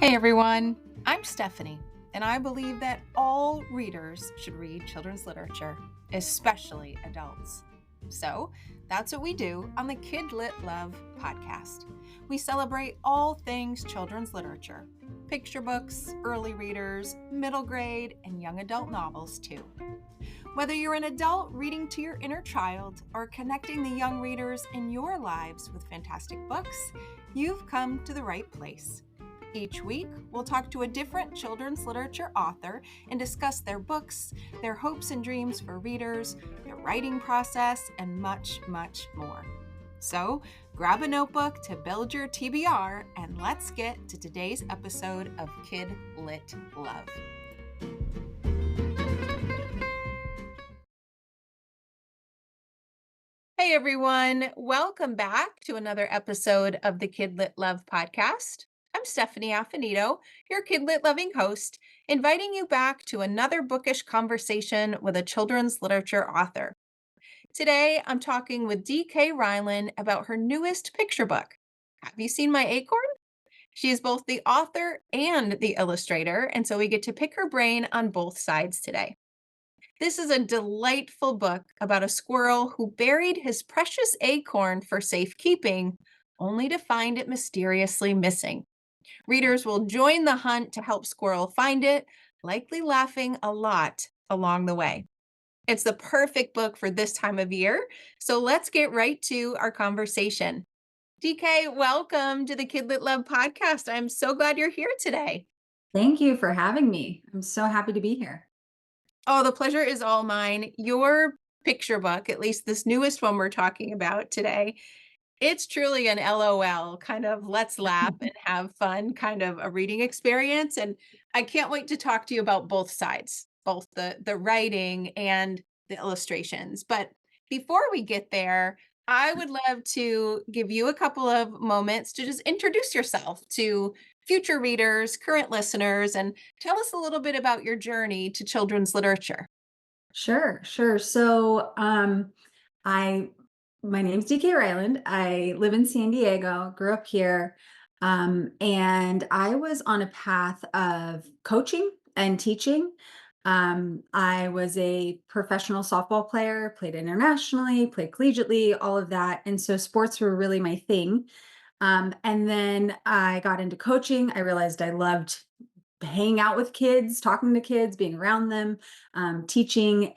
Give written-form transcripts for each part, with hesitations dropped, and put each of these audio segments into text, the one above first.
Hey everyone, I'm Stephanie, and I believe that all readers should read children's literature, especially adults. So that's what we do on the KidLit Love podcast. We celebrate all things children's literature, picture books, early readers, middle grade, and young adult novels too. Whether you're an adult reading to your inner child or connecting the young readers in your lives with fantastic books, you've come to the right place. Each week, we'll talk to a different children's literature author and discuss their books, their hopes and dreams for readers, their writing process, and much, much more. So, grab a notebook to build your TBR, and let's get to today's episode of KidLit Love. Hey everyone, welcome back to another episode of the KidLit Love podcast. I'm Stephanie Affinito, your KidLit loving host, inviting you back to another bookish conversation with a children's literature author. Today, I'm talking with DK Ryland about her newest picture book. Have you seen my acorn? She is both the author and the illustrator, and so we get to pick her brain on both sides today. This is a delightful book about a squirrel who buried his precious acorn for safekeeping, only to find it mysteriously missing. Readers will join the hunt to help Squirrel find it, likely laughing a lot along the way. It's the perfect book for this time of year, so let's get right to our conversation. DK, welcome to the KidLit Love podcast. I'm so glad you're here today. Thank you for having me. I'm so happy to be here. Oh, the pleasure is all mine. Your picture book, at least this newest one we're talking about today, it's truly an LOL, kind of let's laugh and have fun kind of a reading experience. And I can't wait to talk to you about both sides, both the writing and the illustrations. But before we get there, I would love to give you a couple of moments to just introduce yourself to future readers, current listeners, and tell us a little bit about your journey to children's literature. Sure. I my name's DK Ryland. I live in San Diego, grew up here, and I was on a path of coaching and teaching. I was a professional softball player, played internationally, played collegiately, all of that, and so sports were really my thing. And then I got into coaching. I realized I loved hanging out with kids, talking to kids, being around them, teaching.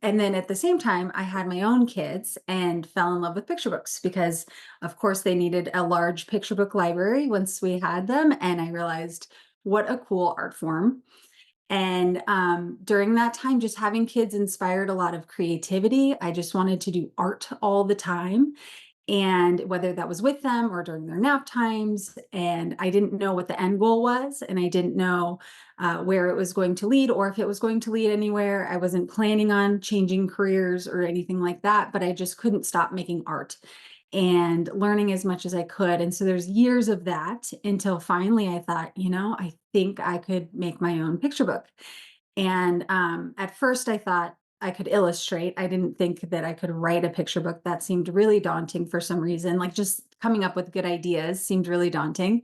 And then at the same time, I had my own kids and fell in love with picture books because, of course, they needed a large picture book library once we had them. And I realized what a cool art form. And during that time, just having kids inspired a lot of creativity. I just wanted to do art all the time, and whether that was with them or during their nap times. And I didn't know what the end goal was, and I didn't know where it was going to lead or if it was going to lead anywhere. I wasn't planning on changing careers or anything like that, but I just couldn't stop making art and learning as much as I could. And so there's years of that until finally I thought, I think I could make my own picture book. And at first I thought I could illustrate. I didn't think that I could write a picture book. That seemed really daunting for some reason. Like, just coming up with good ideas seemed really daunting.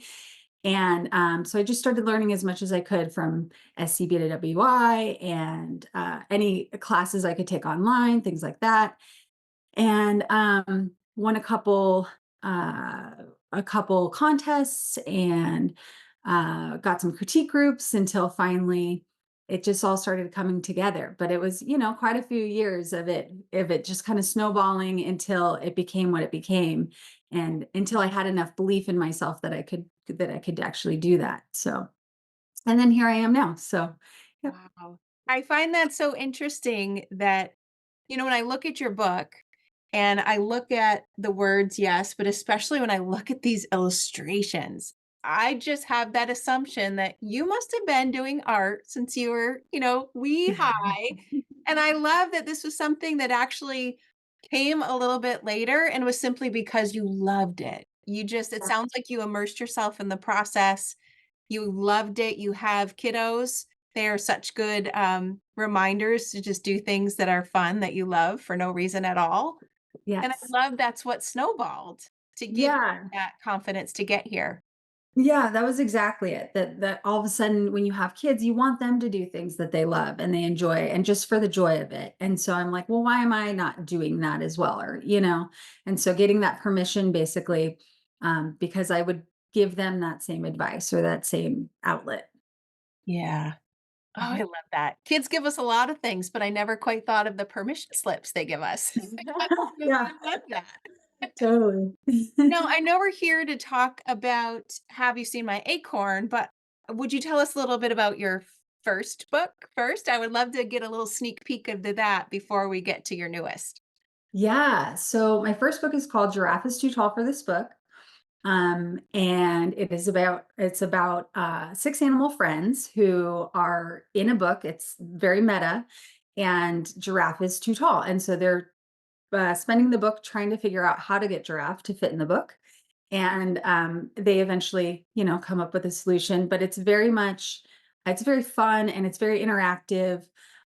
And so I just started learning as much as I could from SCB to WI and any classes I could take online, things like that. And won uh, a couple contests, and got some critique groups until finally it just all started coming together. But it was, quite a few years of it just kind of snowballing until it became what it became, and until I had enough belief in myself that I could actually do that. So, and then here I am now. So, yep. Wow. I find that so interesting that, when I look at your book and I look at the words, yes, but especially when I look at these illustrations, I just have that assumption that you must have been doing art since you were, wee high. And I love that this was something that actually came a little bit later and was simply because you loved it. It sounds like you immersed yourself in the process. You loved it. You have kiddos. They are such good reminders to just do things that are fun that you love for no reason at all. And I Yes. love that's what snowballed to give you Yeah. that confidence to get here. Yeah, that was exactly it. That all of a sudden when you have kids, you want them to do things that they love and they enjoy and just for the joy of it. And so I'm like, well, why am I not doing that as well? Or, and so getting that permission basically, because I would give them that same advice or that same outlet. Yeah. Oh, I Mhm. love that. Kids give us a lot of things, but I never quite thought of the permission slips they give us. Yeah, I love that. totally. Now, I know we're here to talk about Have You Seen My Acorn, but would you tell us a little bit about your first book first? I would love to get a little sneak peek into that before we get to your newest. Yeah. So my first book is called Giraffe is Too Tall for This Book. And it's about six animal friends who are in a book. It's very meta, and Giraffe is too tall. And so they're spending the book trying to figure out how to get Giraffe to fit in the book. And they eventually, come up with a solution. But it's very fun and it's very interactive.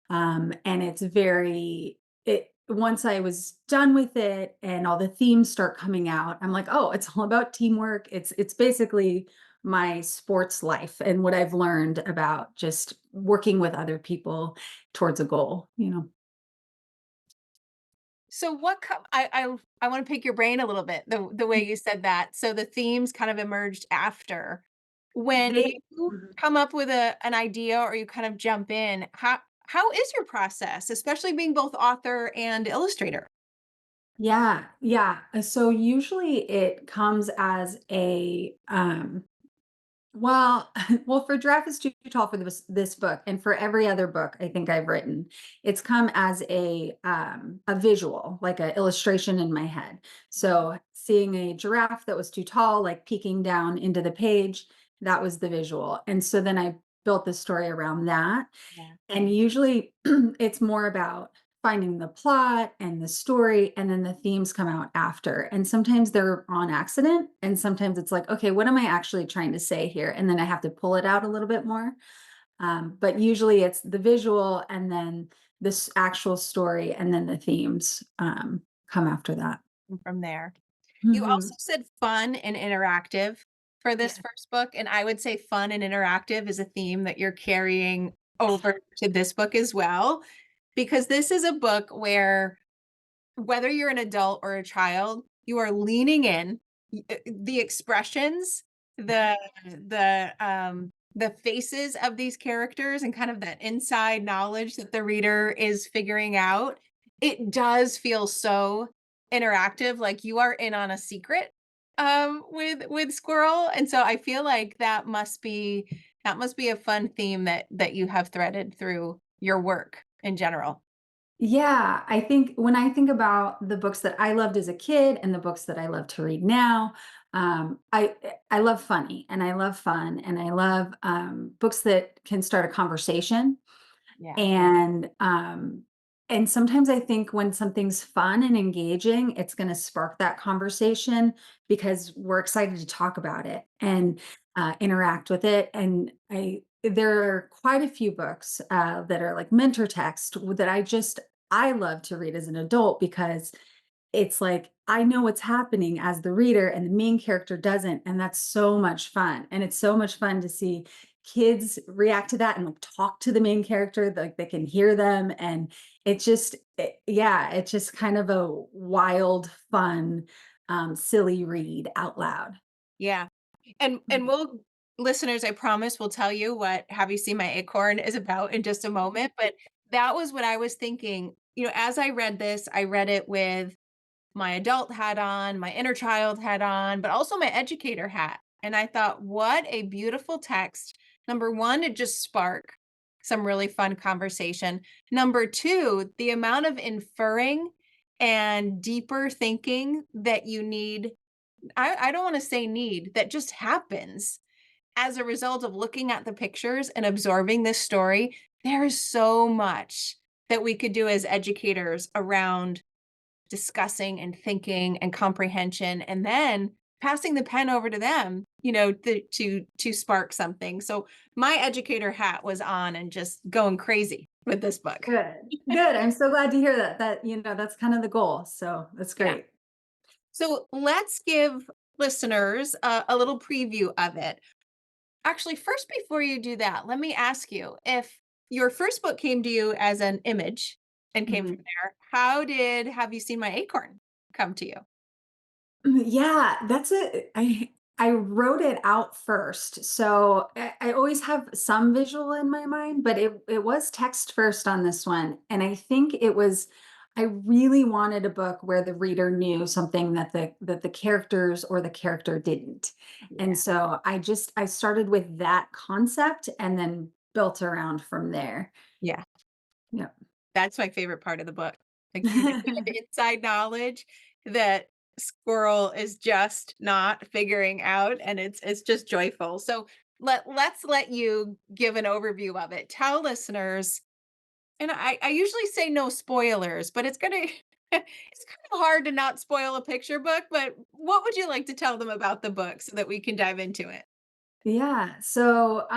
And it's very, it, once I was done with it and all the themes start coming out, I'm like, oh, it's all about teamwork. It's basically my sports life and what I've learned about just working with other people towards a goal. So what I want to pick your brain a little bit, the way you said that. So the themes kind of emerged after. When They you come up with an idea or you kind of jump in, how is your process, especially being both author and illustrator? Yeah, yeah. So usually it comes as well, well, for Giraffe is Too Tall for this book, and for every other book I think I've written, it's come as a visual, like a illustration in my head. So seeing a giraffe that was too tall, like peeking down into the page, that was the visual. And so then I built the story around that. Yeah. And usually it's more about finding the plot and the story, and then the themes come out after. And sometimes they're on accident, and sometimes it's like, okay, what am I actually trying to say here? And then I have to pull it out a little bit more. But usually it's the visual and then this actual story, and then the themes come after that. And from there. You Mhm. also said fun and interactive for this Yeah. first book, and I would say fun and interactive is a theme that you're carrying over to this book as well, because this is a book where whether you're an adult or a child, you are leaning in. The expressions, the faces of these characters and kind of that inside knowledge that the reader is figuring out, it does feel so interactive, like you are in on a secret, with Squirrel, and so I feel like that must be a fun theme that you have threaded through your work in general. Yeah, I think when I think about the books that I loved as a kid and the books that I love to read now, I love funny and I love fun and I love books that can start a conversation. Yeah. And sometimes I think when something's fun and engaging, it's going to spark that conversation because we're excited to talk about it and interact with it. And there are quite a few books that are like mentor text that I love to read as an adult because it's like, I know what's happening as the reader and the main character doesn't, and that's so much fun, and it's so much fun to see kids react to that and, like, talk to the main character, like, they can hear them, and yeah, it's just kind of a wild, fun, silly read out loud. Yeah. And Mhm. we'll listeners, I promise we'll tell you what Have You Seen My Acorn is about in just a moment, but that was what I was thinking. As I read this, I read it with my adult hat on, my inner child hat on, but also my educator hat. And I thought, what a beautiful text. Number one, it just spark some really fun conversation. Number two, the amount of inferring and deeper thinking that you need. I don't want to say need, that just happens as a result of looking at the pictures and absorbing this story. There is so much that we could do as educators around discussing and thinking and comprehension, and then passing the pen over to them, to spark something. So my educator hat was on and just going crazy with this book. Good, good, I'm so glad to hear that that's kind of the goal, so that's Yeah. great. So listeners a little preview of it. Actually, first, before you do that, let me ask you if your first book came to you as an image and came from Mhm. there, how did Have You Seen My Acorn come to you? Yeah, that's it. I wrote it out first. So I always have some visual in my mind, but it was text first on this one. And I think it was I really wanted a book where the reader knew something that the characters or the character didn't. And Yeah. so I started with that concept and then built around from there. Yeah. Yeah. That's my favorite part of the book. Like you have inside knowledge that Squirrel is just not figuring out, and it's just joyful. So let's let you give an overview of it. Tell listeners, and I usually say no spoilers, but it's gonna it's kind of hard to not spoil a picture book. But what would you like to tell them about the book so that we can dive into it? Yeah. So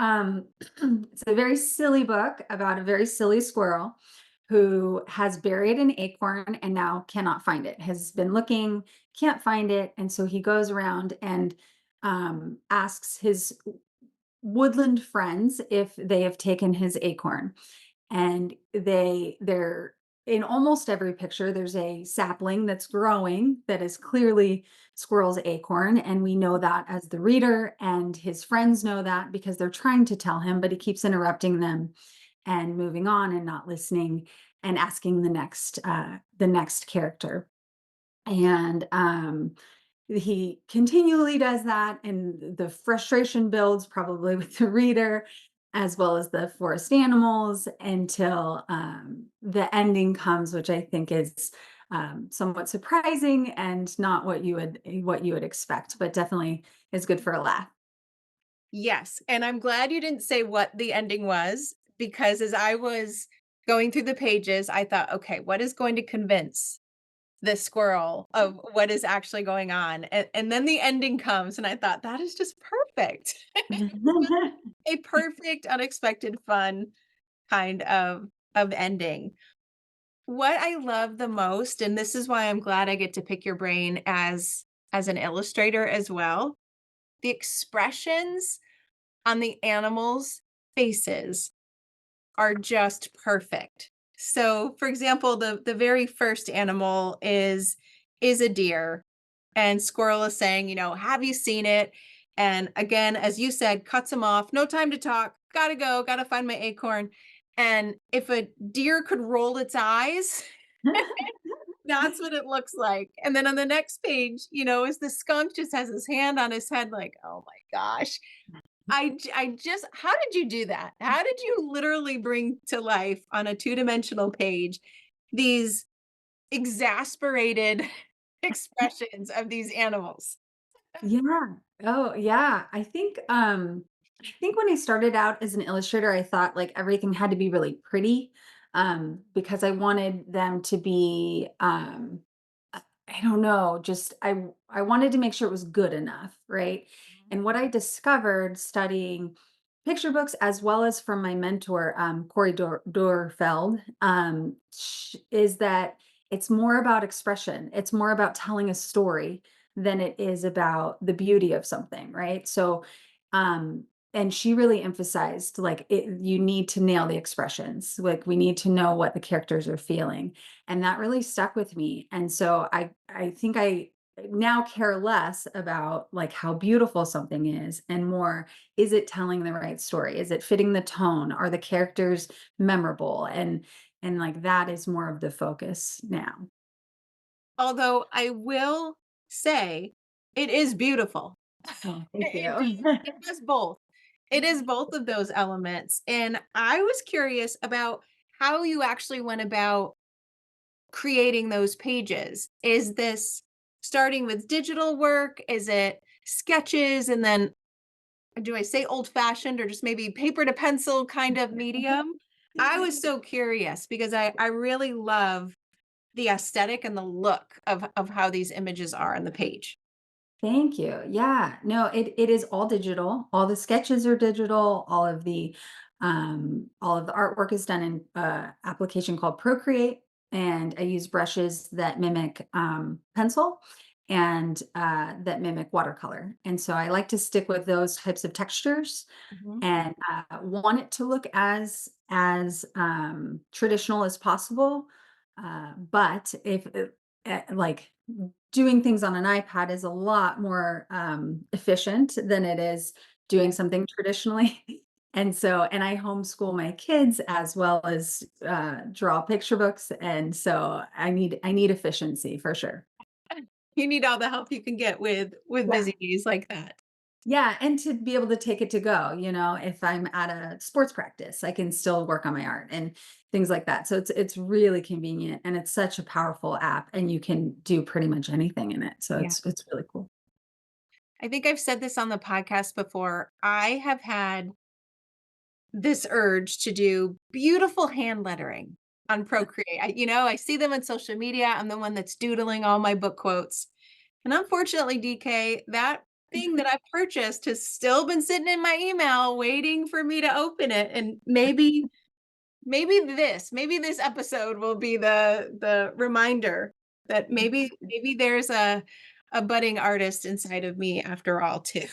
it's a very silly book about a very silly squirrel who has buried an acorn and now cannot find it, has been looking, can't find it. And so he goes around and asks his woodland friends if they have taken his acorn, and they're in almost every picture there's a sapling that's growing that is clearly squirrel's acorn, and we know that as the reader, and his friends know that because they're trying to tell him, but he keeps interrupting them and moving on and not listening and asking the next character. And he continually does that, and the frustration builds probably with the reader as well as the forest animals until the ending comes, which I think is somewhat surprising and not what you would expect, but definitely is good for a laugh. Yes, and I'm glad you didn't say what the ending was, because as I was going through the pages, I thought, okay, what is going to convince this squirrel of what is actually going on? And then the ending comes, and I thought, that is just perfect. A perfect, unexpected, fun kind of ending. What I love the most, and this is why I'm glad I get to pick your brain as an illustrator as well, the expressions on the animals' faces are just perfect. So, for example, the very first animal is a deer, and Squirrel is saying, "Have you seen it?" And again, as you said, cuts him off. No time to talk. Gotta go. Gotta find my acorn. And if a deer could roll its eyes, that's what it looks like. And then on the next page, is the skunk just has his hand on his head, like, "Oh my gosh." I just how did you do that? How did you literally bring to life on a two-dimensional page these exasperated expressions of these animals? Yeah. Oh, yeah. I think when I started out as an illustrator, I thought like everything had to be really pretty because I wanted them to be I don't know, just I wanted to make sure it was good enough, right? Mhm. And what I discovered studying picture books as well as from my mentor Corey Dorfeld is that it's more about expression. It's more about telling a story than it is about the beauty of something, right? So, um, and she really emphasized like you need to nail the expressions. Like we need to know what the characters are feeling, and that really stuck with me. And so I think I now care less about like how beautiful something is and more, is it telling the right story? Is it fitting the tone? Are the characters memorable? And like that is more of the focus now. Although I will say it is beautiful. Oh, thank It you. does both. It is both of those elements, and I was curious about how you actually went about creating those pages. Is this starting with digital work? Is it sketches and then do I say old fashioned or just maybe paper to pencil kind of medium? I was so curious because I really love the aesthetic and the look of how these images are on the page. Thank you. Yeah. No, it is all digital. All the sketches are digital. All of the artwork is done in application called Procreate, and I use brushes that mimic pencil. and that mimic watercolor. And so I like to stick with those types of textures Mhm. and want it to look as traditional as possible. But if like doing things on an iPad is a lot more efficient than it is Yeah. doing something traditionally. And so, and I homeschool my kids as well as draw picture books, and so I need efficiency for sure. You need all the help you can get with Yeah. busy days like that. Yeah, and to be able to take it to go, if I'm at a sports practice, I can still work on my art and things like that. So it's really convenient and it's such a powerful app and you can do pretty much anything in it. So Yeah. it's really cool. I think I've said this on the podcast before. I have had this urge to do beautiful hand lettering on Procreate. I see them on social media. I'm the one that's doodling all my book quotes. And unfortunately, DK, that thing that I purchased has still been sitting in my email waiting for me to open it. And maybe this episode will be the reminder that maybe there's a budding artist inside of me after all too.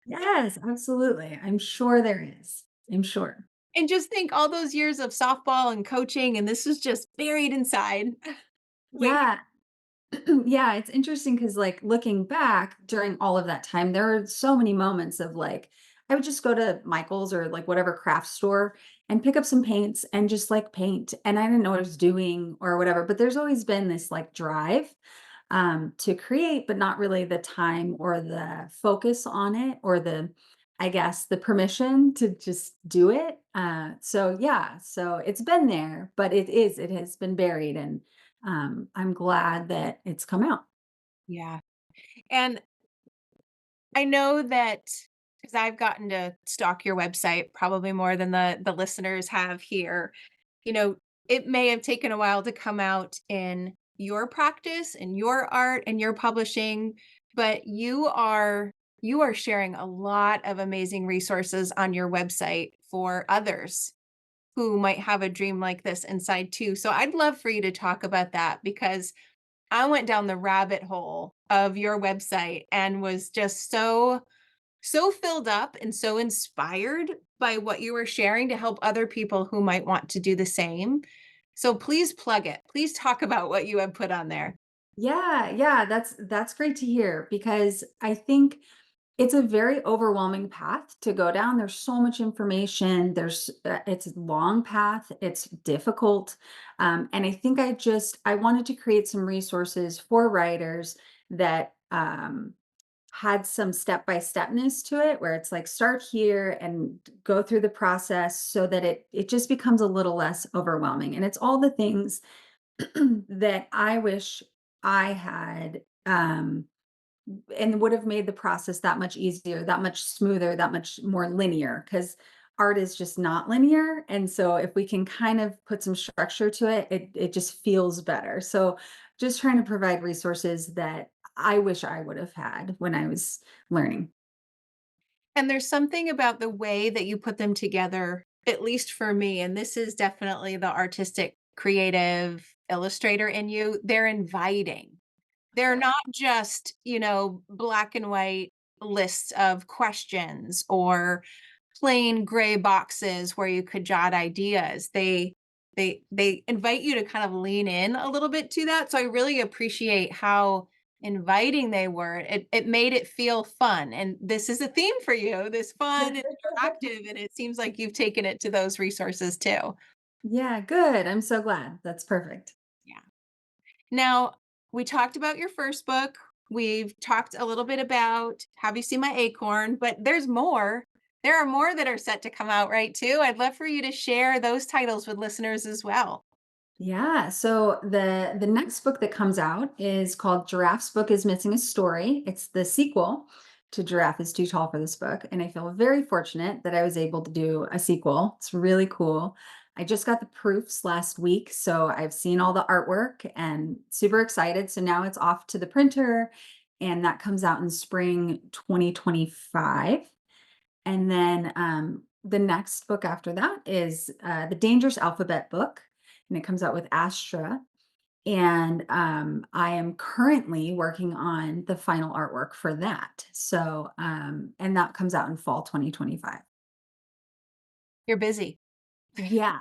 Yes, absolutely. I'm sure there is. I'm sure. And just think all those years of softball and coaching, and this is just buried inside. Wait. Yeah. Yeah, it's interesting because, like, looking back during all of that time, there are so many moments of like, I would just go to Michael's or like whatever craft store and pick up some paints and just like paint. And I didn't know what I was doing or whatever, but there's always been this like drive to create, but not really the time or the focus on it or I guess, the permission to just do it. So yeah, so it's been there, but it has been buried. And I'm glad that it's come out. Yeah. And I know that because I've gotten to stalk your website probably more than the listeners have here. You know, it may have taken a while to come out in your practice and your art and your publishing, but you are sharing a lot of amazing resources on your website for others who might have a dream like this inside too. So I'd love for you to talk about that because I went down the rabbit hole of your website and was just so filled up and so inspired by what you were sharing to help other people who might want to do the same. So please plug it. Please talk about what you have put on there. Yeah, yeah, that's great to hear because I think it's a very overwhelming path to go down. There's so much information. It's a long path. It's difficult, and I think I wanted to create some resources for writers that had some step by stepness to it, where it's like start here and go through the process so that it just becomes a little less overwhelming. And it's all the things that I wish I had. And would have made the process that much easier, that much smoother, that much more linear because art is just not linear. And so if we can kind of put some structure to it, it just feels better. So just trying to provide resources that I wish I would have had when I was learning. And there's something about the way that you put them together, at least for me, and this is definitely the artistic, creative illustrator in you. They're inviting. They're not just, black and white lists of questions or plain gray boxes where you could jot ideas. They invite you to kind of lean in a little bit to that. So I really appreciate how inviting they were. It made it feel fun. And this is a theme for you, this fun and interactive. And it seems like you've taken it to those resources too. Yeah, good. I'm so glad. That's perfect. Yeah. Now, we talked about your first book. We've talked a little bit about Have You Seen My Acorn, but there's more. There are more that are set to come out, right, too? I'd love for you to share those titles with listeners as well. Yeah. So the next book that comes out is called Giraffe's Book is Missing a Story. It's the sequel to Giraffe is Too Tall for This Book. And I feel very fortunate that I was able to do a sequel. It's really cool. I just got the proofs last week, so I've seen all the artwork and super excited. So now it's off to the printer, and that comes out in spring 2025. And then the next book after that is the Dangerous Alphabet book, and it comes out with Astra. And I am currently working on the final artwork for that. So, and that comes out in fall 2025. You're busy. Yeah.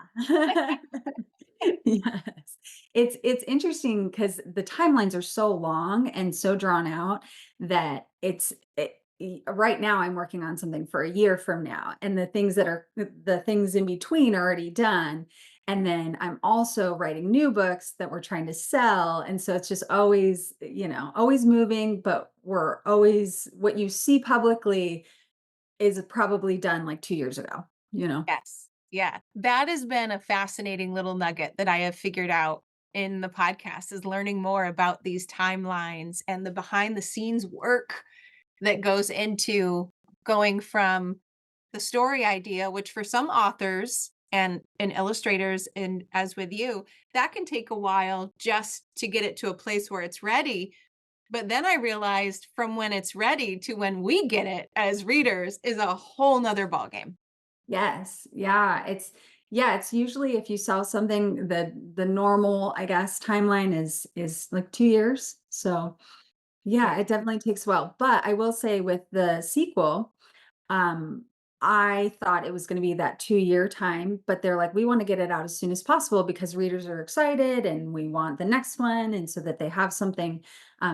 Yes. It's interesting because the timelines are so long and so drawn out that right now I'm working on something for a year from now, and the things in between are already done. And then I'm also writing new books that we're trying to sell. And so it's just always, always moving, but we're always what you see publicly is probably done like 2 years ago, you know? Yes. Yeah. That has been a fascinating little nugget that I have figured out in the podcast is learning more about these timelines and the behind the scenes work that goes into going from the story idea, which for some authors and illustrators, and as with you, that can take a while just to get it to a place where it's ready. But then I realized from when it's ready to when we get it as readers is a whole nother ballgame. Yes. Yeah, it's usually if you sell something, the normal, I guess, timeline is like 2 years. So, Yeah. yeah, it definitely takes a while. But I will say with the sequel, um, I thought it was gonna be that 2-year time, but they're like, "We wanna get it out as soon as possible because readers are excited and we want the next one," and so that they have something,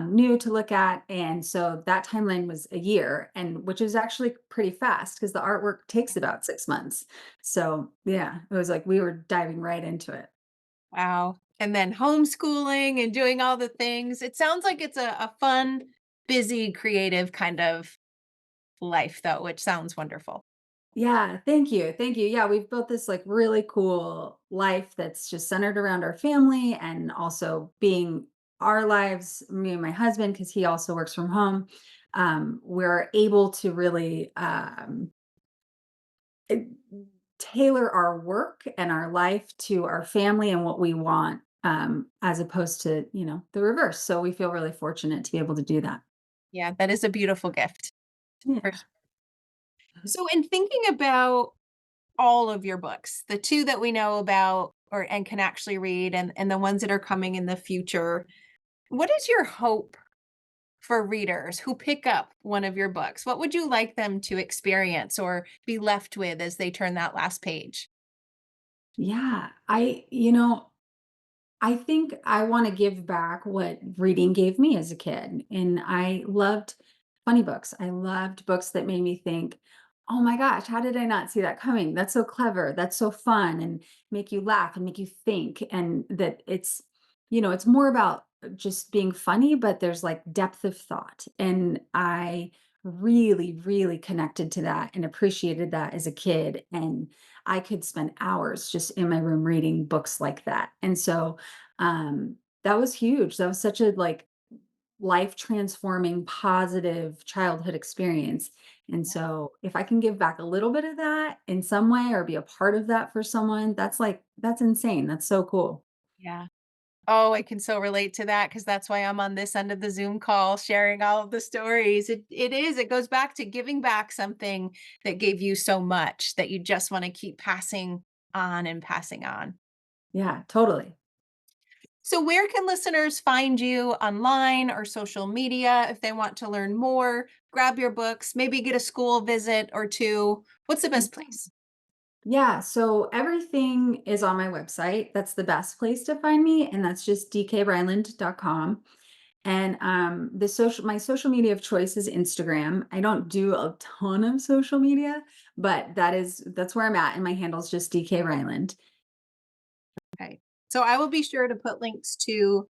new to look at, and so that timeline was a year, and which is actually pretty fast because the artwork takes about 6 months. So, yeah, it was like we were diving right into it. Wow. And then homeschooling and doing all the things. It sounds like it's a fun, busy, creative kind of life, though, which sounds wonderful. Yeah, thank you. Thank you. Yeah, we've built this like really cool life that's just centered around our family and also being our lives, me and my husband, because he also works from home. We're able to really eh, tailor our work and our life to our family and what we want, as opposed to, the reverse. So we feel really fortunate to be able to do that. Yeah, that is a beautiful gift. For Yeah. sure. So, in thinking about all of your books, the two that we know about or and can actually read, and the ones that are coming in the future, what is your hope for readers who pick up one of your books? What would you like them to experience or be left with as they turn that last page? Yeah. I think I wanna give back what reading gave me as a kid, and I loved funny books. I loved books that made me think, "Oh my gosh, how did I not see that coming? That's so clever, that's so fun," and make you laugh and make you think, and that it's more about just being funny, but there's, like, depth of thought, and I really, really connected to that and appreciated that as a kid, and I could spend hours just in my room reading books like that, and so that was huge. That was such a like life transforming positive childhood experience. And so if I can give back a little bit of that in some way or be a part of that for someone, that's insane. That's so cool. Yeah. Oh, I can so relate to that because that's why I'm on this end of the Zoom call sharing all of the stories. It goes back to giving back something that gave you so much that you just want to keep passing on and passing on. Yeah, totally. So where can listeners find you online or social media if they want to learn more, grab your books, maybe get a school visit or two? What's the best place? Yeah, so everything is on my website. That's the best place to find me, and that's just dkryland.com. And the social my social media of choice is Instagram. I don't do a ton of social media, but that's where I'm at, and my handle's just DK Ryland. Okay. So I will be sure to put links to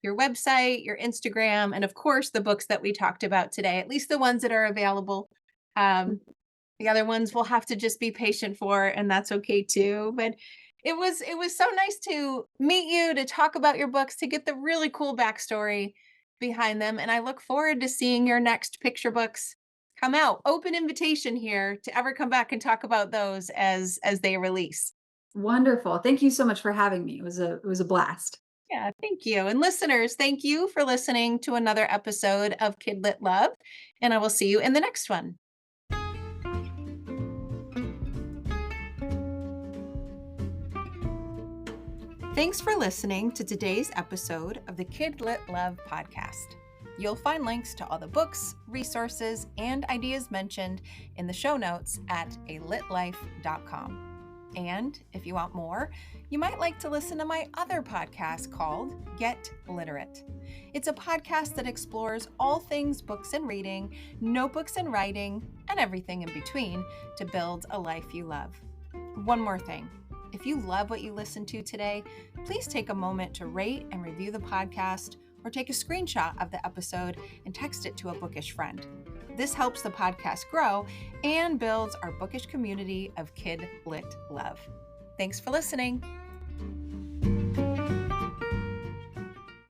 your website, your Instagram, and of course the books that we talked about today, at least the ones that are available. Um, the other ones we'll have to just be patient for, and that's okay too. But it was so nice to meet you, to talk about your books, to get the really cool backstory behind them. And I look forward to seeing your next picture books come out. Open invitation here to ever come back and talk about those as they release. Wonderful. Thank you so much for having me. It was a blast. Yeah, thank you. And listeners, thank you for listening to another episode of KidLit Love. And I will see you in the next one. Thanks for listening to today's episode of the KidLit Love podcast. You'll find links to all the books, resources, and ideas mentioned in the show notes at alitlife.com. And if you want more, you might like to listen to my other podcast called Get Literate. It's a podcast that explores all things books and reading, notebooks and writing, and everything in between to build a life you love. One more thing. If you love what you listened to today, please take a moment to rate and review the podcast or take a screenshot of the episode and text it to a bookish friend. This helps the podcast grow and builds our bookish community of KidLit Love. Thanks for listening.